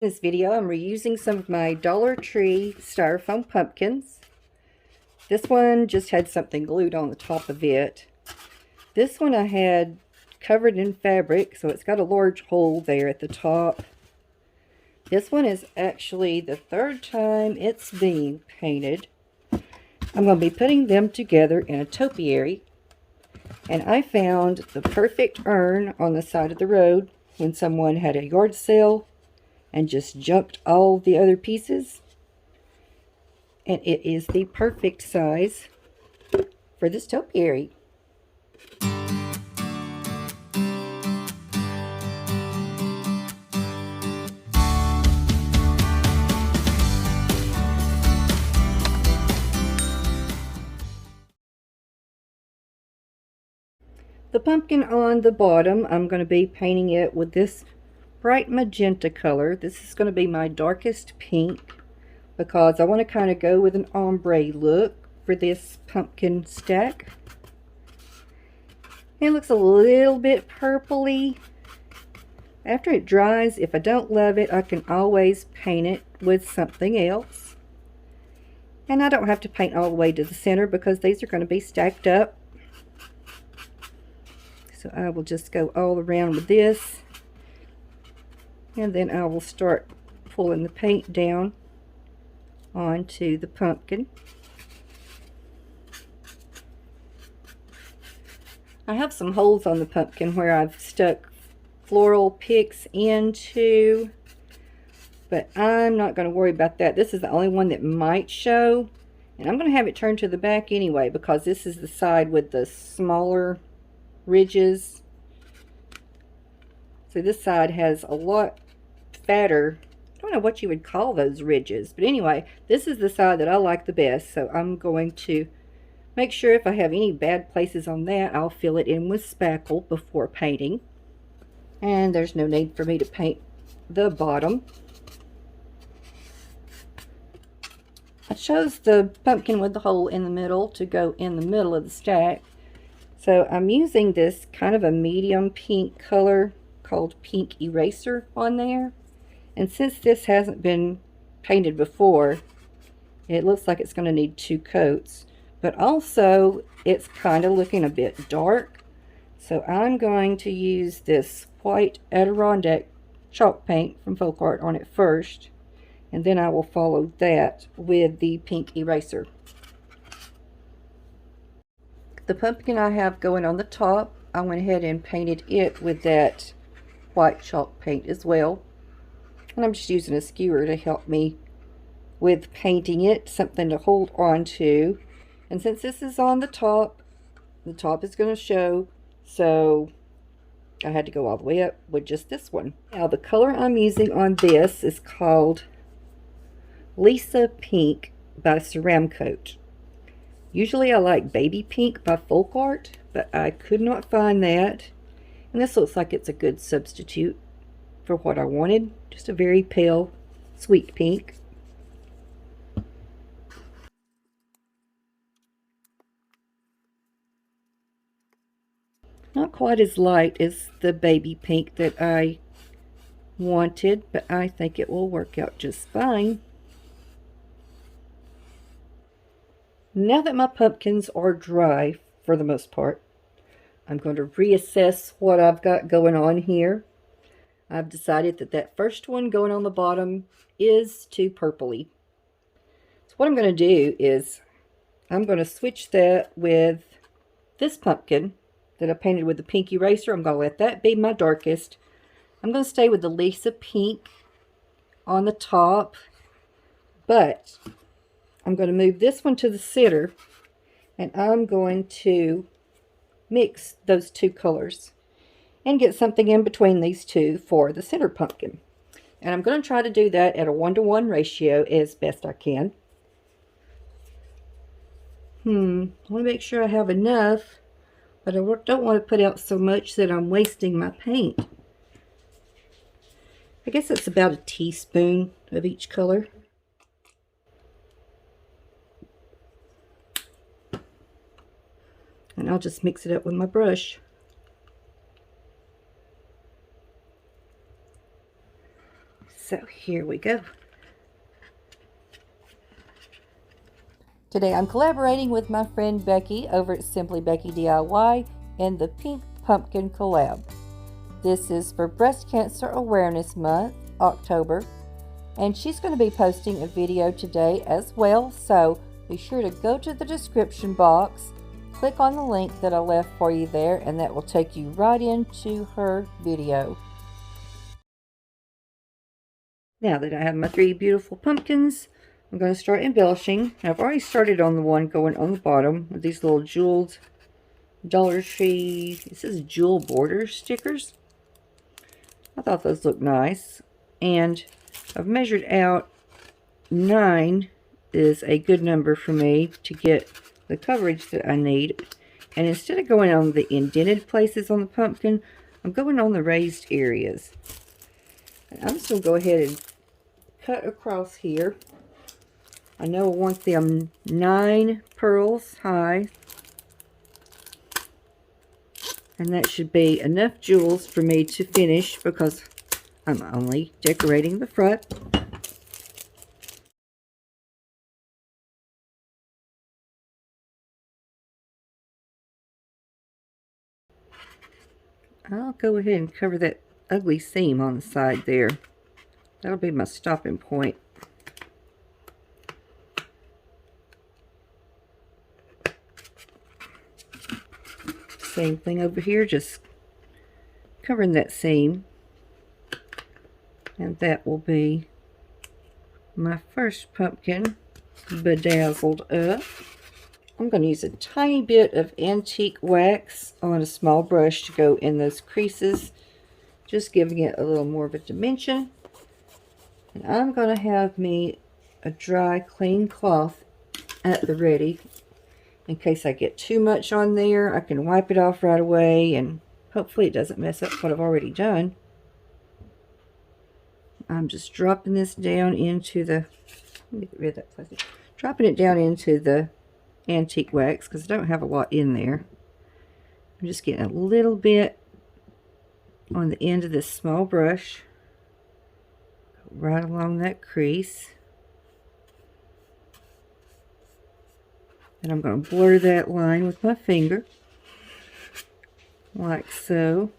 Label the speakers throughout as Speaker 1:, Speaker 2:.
Speaker 1: this video, I'm reusing some of my Dollar Tree styrofoam pumpkins. This one just had something glued on the top of it. This one I had covered in fabric, so it's got a large hole there at the top. This one is actually the third time it's being painted. I'm going to be putting them together in a topiary. And I found the perfect urn on the side of the road when someone had a yard sale and just junked all the other pieces. And it is the perfect size for this topiary. The pumpkin on the bottom, I'm going to be painting it with this bright magenta color. This is going to be my darkest pink because I want to kind of go with an ombre look for this pumpkin stack. It looks a little bit purpley. After it dries, if I don't love it, I can always paint it with something else. And I don't have to paint all the way to the center because these are going to be stacked up. So I will just go all around with this, and then I will start pulling the paint down onto the pumpkin. I have some holes on the pumpkin where I've stuck floral picks into, but I'm not going to worry about that. This is the only one that might show, and I'm going to have it turned to the back anyway because this is the side with the smaller ridges. So this side has a lot fatter, I don't know what you would call those ridges, but anyway, this is the side that I like the best. So I'm going to make sure if I have any bad places on that, I'll fill it in with spackle before painting. And there's no need for me to paint the bottom. I chose the pumpkin with the hole in the middle to go in the middle of the stack. So I'm using this kind of a medium pink color called Pink Eraser on there. And since this hasn't been painted before, it looks like it's going to need 2 coats. But also, it's kind of looking a bit dark. So I'm going to use this white Adirondack chalk paint from Folk Art on it first. And then I will follow that with the Pink Eraser. The pumpkin I have going on the top, I went ahead and painted it with that white chalk paint as well. And I'm just using a skewer to help me with painting it, something to hold on to. And since this is on the top is going to show, so I had to go all the way up with just this one. Now the color I'm using on this is called Lisa Pink by Ceramcoat. Usually I like Baby Pink by Folk Art, but I could not find that. And this looks like it's a good substitute for what I wanted. Just a very pale, sweet pink. Not quite as light as the baby pink that I wanted, but I think it will work out just fine. Now that my pumpkins are dry, for the most part, I'm going to reassess what I've got going on here. I've decided that that first one going on the bottom is too purpley. So what I'm going to do is I'm going to switch that with this pumpkin that I painted with the pink eraser. I'm going to let that be my darkest. I'm going to stay with the Lisa Pink on the top, but I'm going to move this one to the center, and I'm going to mix those 2 colors and get something in between these 2 for the center pumpkin. And I'm going to try to do that at a 1-to-1 ratio as best I can. I want to make sure I have enough, but I don't want to put out so much that I'm wasting my paint. I guess it's about a teaspoon of each color. And I'll just mix it up with my brush. So here we go. Today I'm collaborating with my friend Becky over at Simply Becky DIY in the Pink Pumpkin Collab. This is for Breast Cancer Awareness Month, October, and she's going to be posting a video today as well, so be sure to go to the description box, click on the link that I left for you there, and that will take you right into her video. Now that I have my 3 beautiful pumpkins, I'm going to start embellishing. I've already started on the one going on the bottom with these little jeweled Dollar Tree, it says jewel border stickers. I thought those looked nice. And I've measured out 9 is a good number for me to get the coverage that I need. And instead of going on the indented places on the pumpkin, I'm going on the raised areas. And I'm just going to go ahead and cut across here. I know I want them 9 pearls high. And that should be enough jewels for me to finish because I'm only decorating the front. I'll go ahead and cover that ugly seam on the side there. That'll be my stopping point. Same thing over here, just covering that seam. And that will be my first pumpkin bedazzled up. I'm going to use a tiny bit of antique wax on a small brush to go in those creases, just giving it a little more of a dimension. And I'm going to have me a dry, clean cloth at the ready. In case I get too much on there, I can wipe it off right away, and hopefully it doesn't mess up what I've already done. I'm just dropping this down into the, let me get rid of that plastic. Dropping it down into the antique wax because I don't have a lot in there. I'm just getting a little bit on the end of this small brush, right along that crease. And I'm going to blur that line with my finger, like so.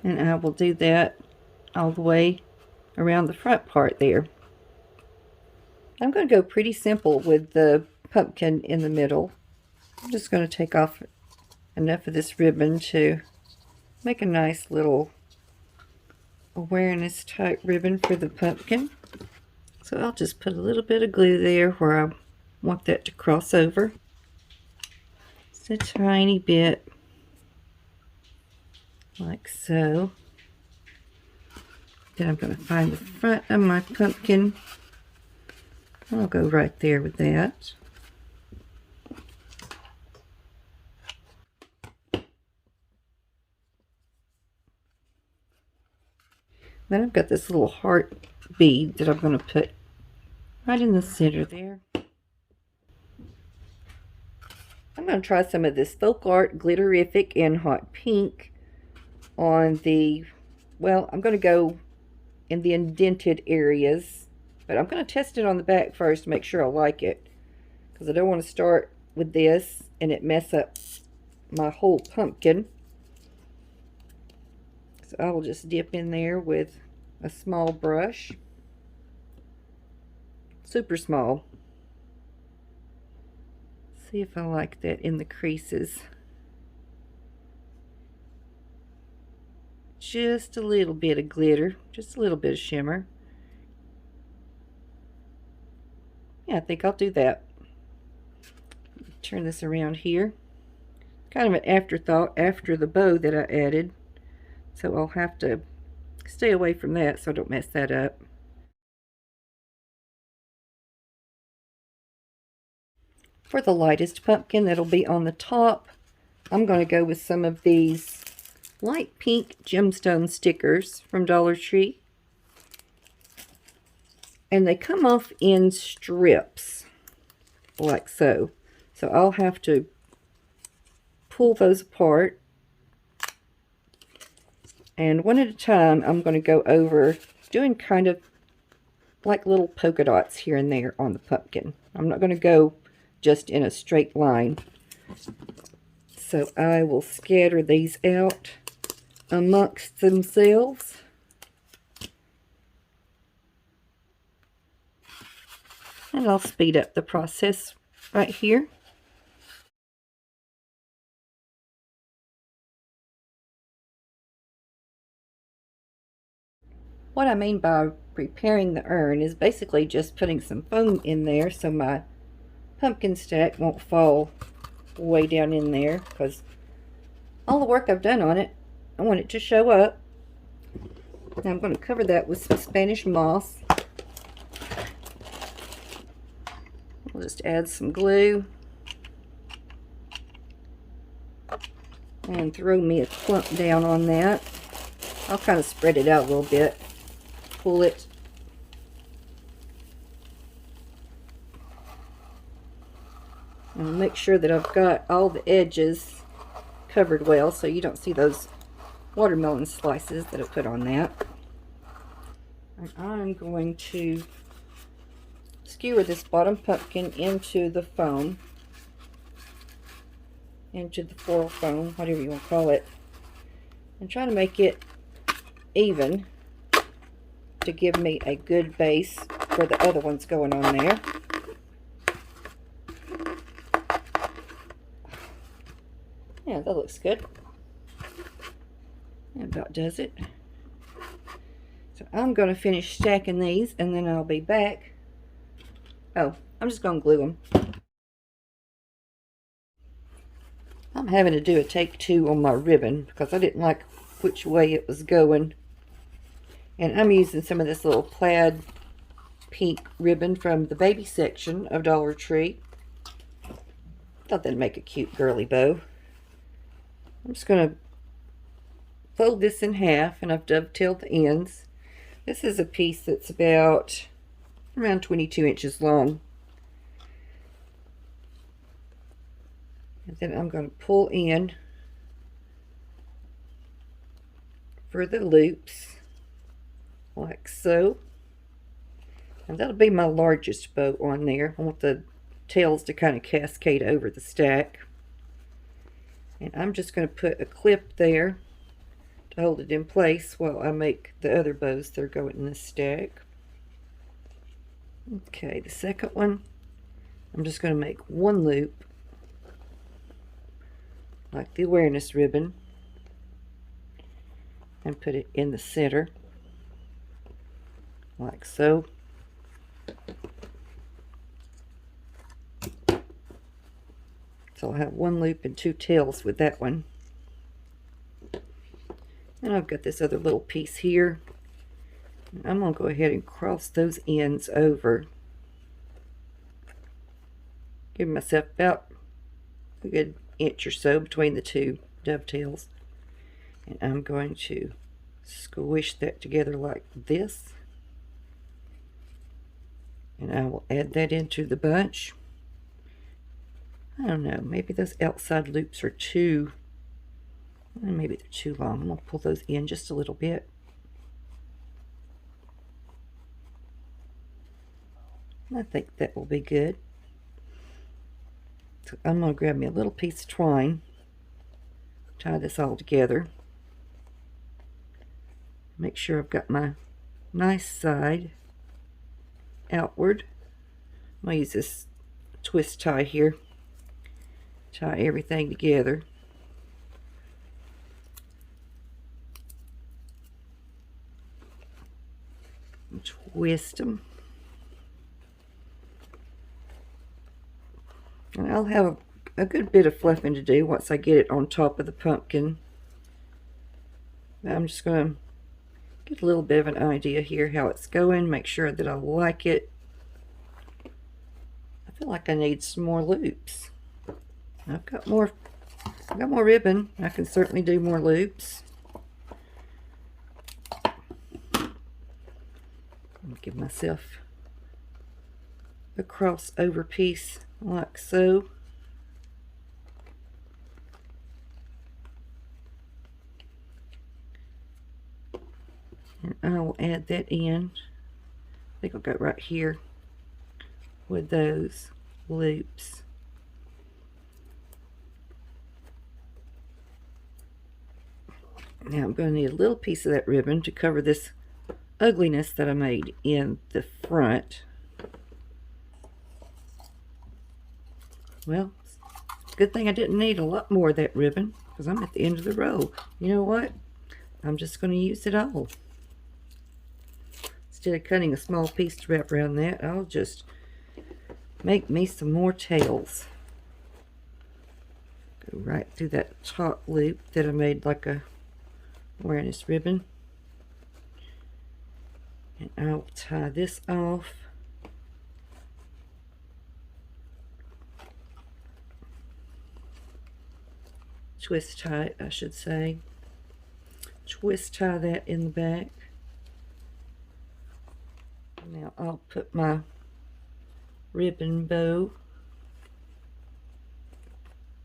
Speaker 1: And I will do that all the way around the front part there. I'm going to go pretty simple with the pumpkin in the middle. I'm just going to take off enough of this ribbon to make a nice little awareness type ribbon for the pumpkin. So I'll just put a little bit of glue there where I want that to cross over. Just a tiny bit, like so. Then I'm going to find the front of my pumpkin. I'll go right there with that. Then I've got this little heart bead that I'm going to put right in the center there. I'm going to try some of this Folk Art Glitterific in Hot Pink on the, well, I'm going to go in the indented areas, but I'm going to test it on the back first to make sure I like it, because I don't want to start with this and it mess up my whole pumpkin. So I will just dip in there with a small brush, super small. See if I like that in the creases. Just a little bit of glitter, just a little bit of shimmer. Yeah, I think I'll do that. Turn this around here. Kind of an afterthought after the bow that I added, so I'll have to stay away from that so I don't mess that up. For the lightest pumpkin that'll be on the top, I'm going to go with some of these light pink gemstone stickers from Dollar Tree. And they come off in strips, like so. So I'll have to pull those apart And one at a time, I'm going to go over doing kind of like little polka dots here and there on the pumpkin. I'm not going to go just in a straight line. So I will scatter these out amongst themselves. And I'll speed up the process right here. What I mean by preparing the urn is basically just putting some foam in there so my pumpkin stack won't fall way down in there, because all the work I've done on it, I want it to show up. Now I'm going to cover that with some Spanish moss. I'll just add some glue and throw me a clump down on that. I'll kind of spread it out a little bit, pull it. And make sure that I've got all the edges covered well so you don't see those watermelon slices that I put on that. And I'm going to skewer this bottom pumpkin into the foam, into the floral foam, whatever you want to call it, and try to make it even to give me a good base for the other ones going on there. Yeah, that looks good. That about does it. So I'm going to finish stacking these and then I'll be back. Oh, I'm just going to glue them. I'm having to do a take two on my ribbon because I didn't like which way it was going. And I'm using some of this little plaid pink ribbon from the baby section of Dollar Tree. Thought that'd make a cute girly bow. I'm just going to fold this in half, and I've dovetailed the ends. This is a piece that's about around 22 inches long. And then I'm going to pull in for the loops, like so. And that'll be my largest bow on there. I want the tails to kind of cascade over the stack. And I'm just going to put a clip there to hold it in place while I make the other bows that are going in this stack. Okay, the second one, I'm just going to make one loop like the awareness ribbon and put it in the center like so. So I'll have one loop and two tails with that one. And I've got this other little piece here. I'm going to go ahead and cross those ends over. Give myself about a good inch or so between the two dovetails. And I'm going to squish that together like this. And I will add that into the bunch. I don't know, maybe those outside loops are too, maybe they're too long. I'm going to pull those in just a little bit. I think that will be good. So I'm going to grab me a little piece of twine, tie this all together. Make sure I've got my nice side outward. I'm going to use this twist tie here. Tie everything together. And twist them. And I'll have a good bit of fluffing to do once I get it on top of the pumpkin. I'm just going to get a little bit of an idea here how it's going. Make sure that I like it. I feel like I need some more loops. I've got more ribbon. I can certainly do more loops. I'll give myself a crossover piece like so. I'll add that in. I think I'll go right here with those loops. Now I'm going to need a little piece of that ribbon to cover this ugliness that I made in the front. Well, good thing I didn't need a lot more of that ribbon, because I'm at the end of the row. You know what? I'm just going to use it all. Instead of cutting a small piece to wrap around that, I'll just make me some more tails. Go right through that top loop that I made like a awareness ribbon. And I'll tie this off. Twist tie it, I should say. Twist tie that in the back. Now I'll put my ribbon bow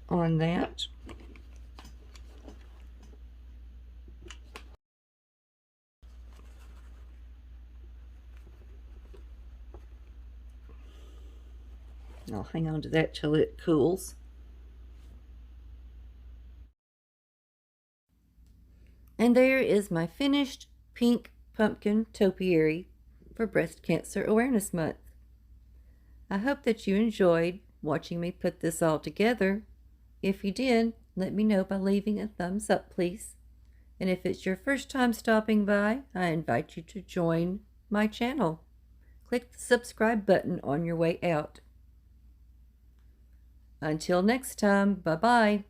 Speaker 1: on that. I'll hang on to that till it cools. And there is my finished pink pumpkin topiary for Breast Cancer Awareness Month. I hope that you enjoyed watching me put this all together. If you did, let me know by leaving a thumbs up, please. And if it's your first time stopping by, I invite you to join my channel. Click the subscribe button on your way out. Until next time, bye-bye.